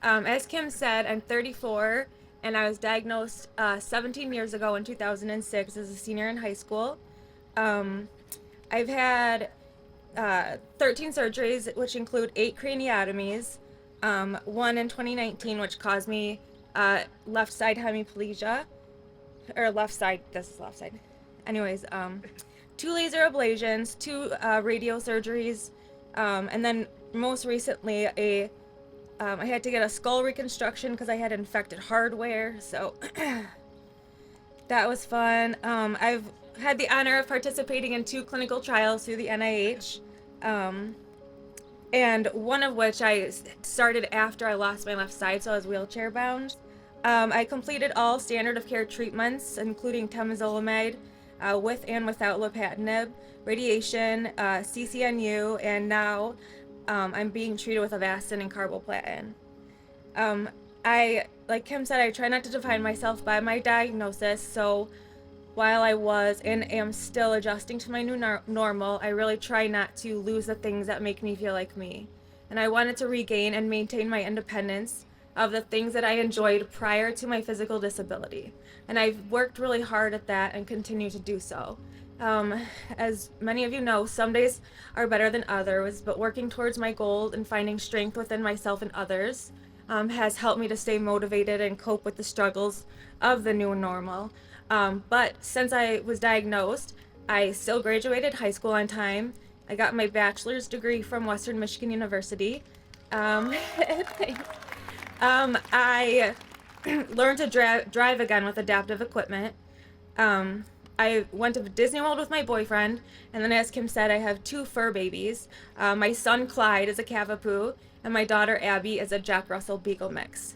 As Kim said, I'm 34 and I was diagnosed 17 years ago in 2006 as a senior in high school. Um, I've had 13 surgeries, which include 8 craniotomies, one in 2019, which caused me left side hemiplegia, or left side, this is left side. Anyways, 2 laser ablations, 2 radio surgeries, and then most recently I had to get a skull reconstruction because I had infected hardware, so that was fun. I've had the honor of participating in 2 clinical trials through the NIH, um, and one of which I started after I lost my left side, so I was wheelchair bound. I completed all standard of care treatments, including temozolomide, with and without lopatinib, radiation, CCNU, and now I'm being treated with Avastin and carboplatin. Um, like Kim said, I try not to define myself by my diagnosis. So while I was and am still adjusting to my new normal, I really try not to lose the things that make me feel like me. And I wanted to regain and maintain my independence of the things that I enjoyed prior to my physical disability. And I've worked really hard at that and continue to do so. Um, as many of you know, some days are better than others, but working towards my goal and finding strength within myself and others has helped me to stay motivated and cope with the struggles of the new normal. But since I was diagnosed, I still graduated high school on time. I got my bachelor's degree from Western Michigan University. Um, I learned to drive again with adaptive equipment. Um, I went to Disney World with my boyfriend, and then, as Kim said, I have 2 fur babies. My son Clyde is a Cavapoo, and my daughter Abby is a Jack Russell Beagle mix.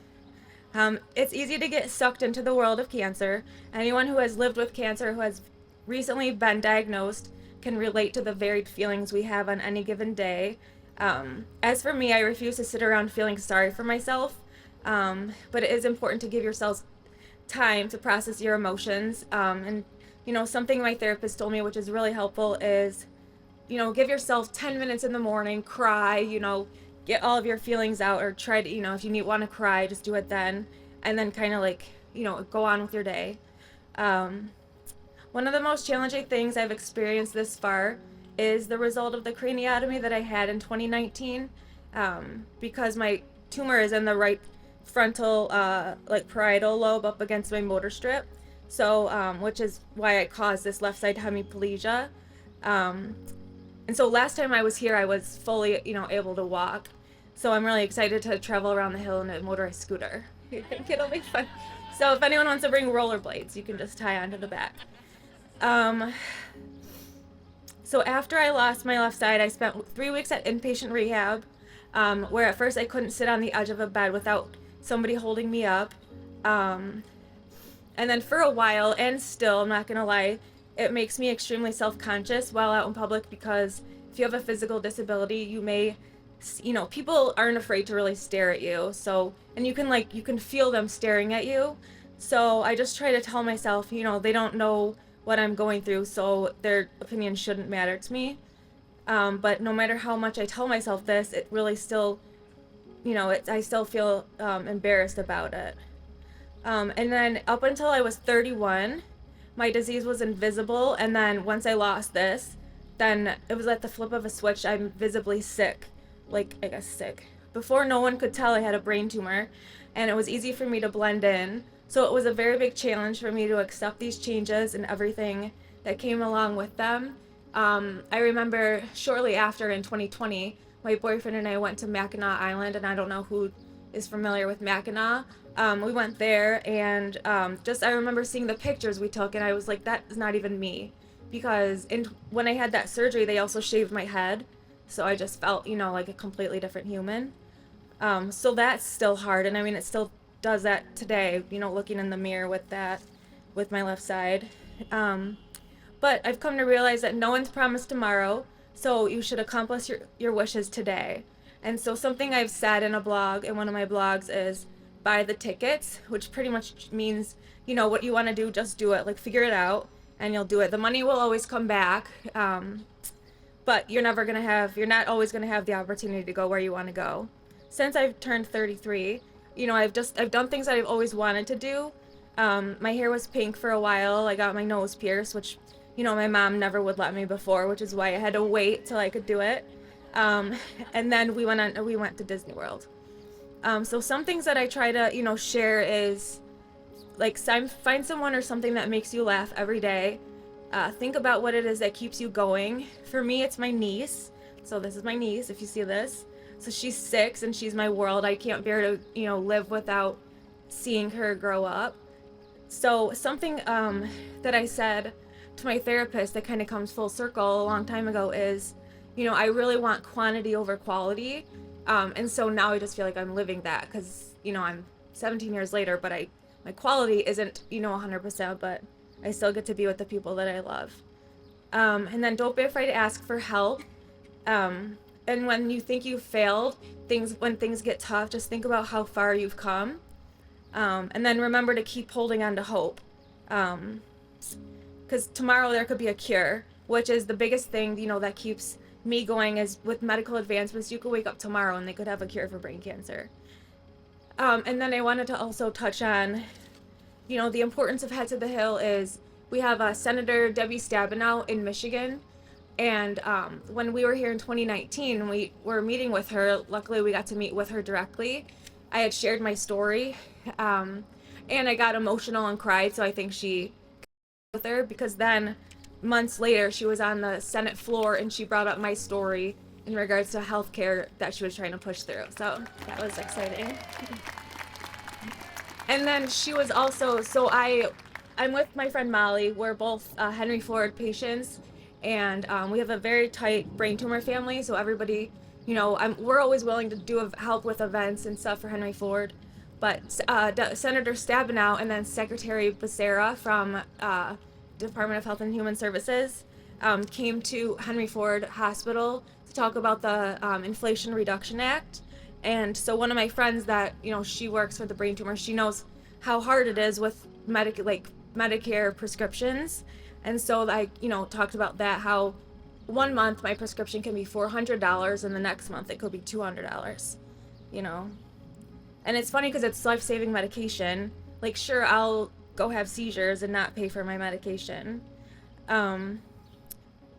It's easy to get sucked into the world of cancer. Anyone who has lived with cancer, who has recently been diagnosed, can relate to the varied feelings we have on any given day. As for me, I refuse to sit around feeling sorry for myself, but it is important to give yourselves time to process your emotions. And something my therapist told me, which is really helpful, is give yourself 10 minutes in the morning, cry, get all of your feelings out, or try to, if you want to cry, just do it then, and then kind of like, go on with your day. Um, One of the most challenging things I've experienced this far is the result of the craniotomy that I had in 2019, because my tumor is in the right frontal, like parietal lobe up against my motor strip. So, which is why I caused this left side hemiplegia. Um, and so last time I was here, I was fully, able to walk. So I'm really excited to travel around the hill in a motorized scooter. I think it'll be fun. So if anyone wants to bring rollerblades, you can just tie onto the back. Um, so after I lost my left side, I spent 3 weeks at inpatient rehab, where at first I couldn't sit on the edge of a bed without somebody holding me up. Um, and then for a while, and still, I'm not gonna lie, it makes me extremely self-conscious while out in public, because if you have a physical disability, you may, people aren't afraid to really stare at you. So, and you can feel them staring at you. So I just try to tell myself, they don't know what I'm going through, so their opinion shouldn't matter to me. But no matter how much I tell myself this, it really still, I still feel embarrassed about it. And then up until I was 31, my disease was invisible. And then once I lost this, then it was like the flip of a switch. I'm visibly sick, like, I guess sick. Before, no one could tell I had a brain tumor, and it was easy for me to blend in. So it was a very big challenge for me to accept these changes and everything that came along with them. I remember shortly after, in 2020, my boyfriend and I went to Mackinac Island, and I don't know who is familiar with Mackinac. We went there, and just I remember seeing the pictures we took, and I was like, that is not even me. Because when I had that surgery, they also shaved my head. So I just felt, like a completely different human. So that's still hard. And I mean, it still does that today, looking in the mirror with that, with my left side. But I've come to realize that no one's promised tomorrow, so you should accomplish your wishes today. And so something I've said in one of my blogs, is buy the tickets, which pretty much means, what you want to do, just do it. Like, figure it out, and you'll do it. The money will always come back, but you're not always going to have the opportunity to go where you want to go. Since I've turned 33, I've done things that I've always wanted to do. My hair was pink for a while. I got my nose pierced, which, my mom never would let me before, which is why I had to wait till I could do it. Um, and then we went to Disney World. So some things that I try to, share is like find someone or something that makes you laugh every day. Think about what it is that keeps you going. For me, it's my niece. So this is my niece, if you see this. So she's 6 and she's my world. I can't bear to, live without seeing her grow up. So something that I said to my therapist that kind of comes full circle a long time ago is, I really want quantity over quality. And so now I just feel like I'm living that because, I'm 17 years later, but my quality isn't, 100%, but I still get to be with the people that I love. And then don't be afraid to ask for help. And when you think you've failed, when things get tough, just think about how far you've come. And then remember to keep holding on to hope. Because tomorrow there could be a cure, which is the biggest thing, that keeps me going is with medical advancements, you could wake up tomorrow and they could have a cure for brain cancer. And then I wanted to also touch on, the importance of Head to the Hill is we have Senator Debbie Stabenow in Michigan. And when we were here in 2019, we were meeting with her. Luckily, we got to meet with her directly. I had shared my story, and I got emotional and cried. So I think she with her because then months later, she was on the Senate floor and she brought up my story in regards to healthcare that she was trying to push through. So that was exciting. And then she was also, I'm with my friend Molly. We're both Henry Ford patients, and we have a very tight brain tumor family. So everybody, we're always willing to do help with events and stuff for Henry Ford. But Senator Stabenow and then Secretary Becerra from Department of Health and Human Services came to Henry Ford Hospital to talk about the Inflation Reduction Act. And so one of my friends that, she works for the brain tumor, she knows how hard it is with Medicare prescriptions. And so I, talked about that, how 1 month my prescription can be $400 and the next month it could be $200, And it's funny because it's life-saving medication. Like, sure, I'll go have seizures and not pay for my medication.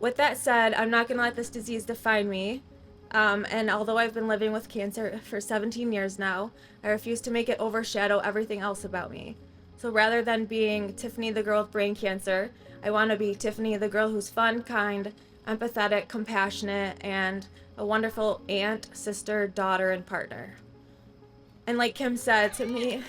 With that said, I'm not going to let this disease define me. And although I've been living with cancer for 17 years now, I refuse to make it overshadow everything else about me. So rather than being Tiffany the girl with brain cancer, I want to be Tiffany the girl who's fun, kind, empathetic, compassionate, and a wonderful aunt, sister, daughter, and partner. And like Kim said to me,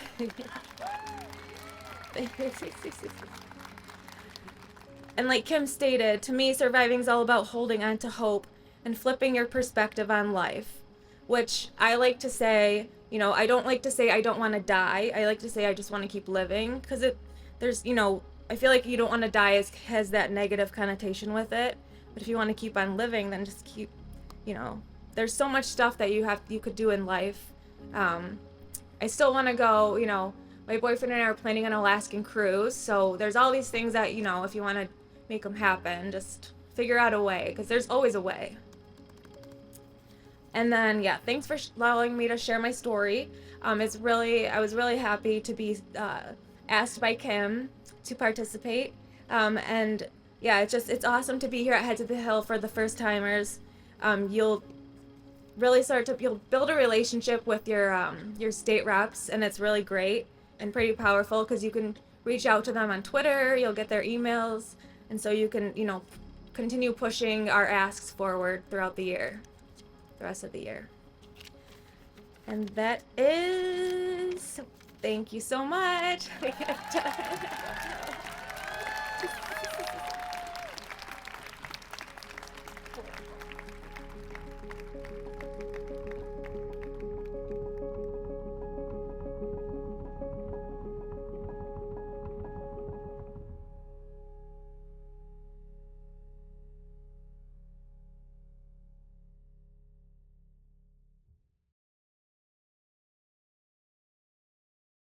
and like Kim stated, to me, surviving is all about holding on to hope and flipping your perspective on life, which I like to say, I don't like to say I don't want to die. I like to say I just want to keep living because I feel like you don't want to die has that negative connotation with it. But if you want to keep on living, then just keep, there's so much stuff that you could do in life. I still want to go, my boyfriend and I are planning an Alaskan cruise. So there's all these things that, if you want to make them happen, just figure out a way because there's always a way. And then, yeah, thanks for allowing me to share my story. I was really happy to be asked by Kim to participate. And yeah, it's awesome to be here at Head to the Hill for the first timers. You'll build a relationship with your state reps, and it's really great and pretty powerful because you can reach out to them on Twitter. You'll get their emails, and so you can, continue pushing our asks forward throughout the rest of the year. And that is, thank you so much.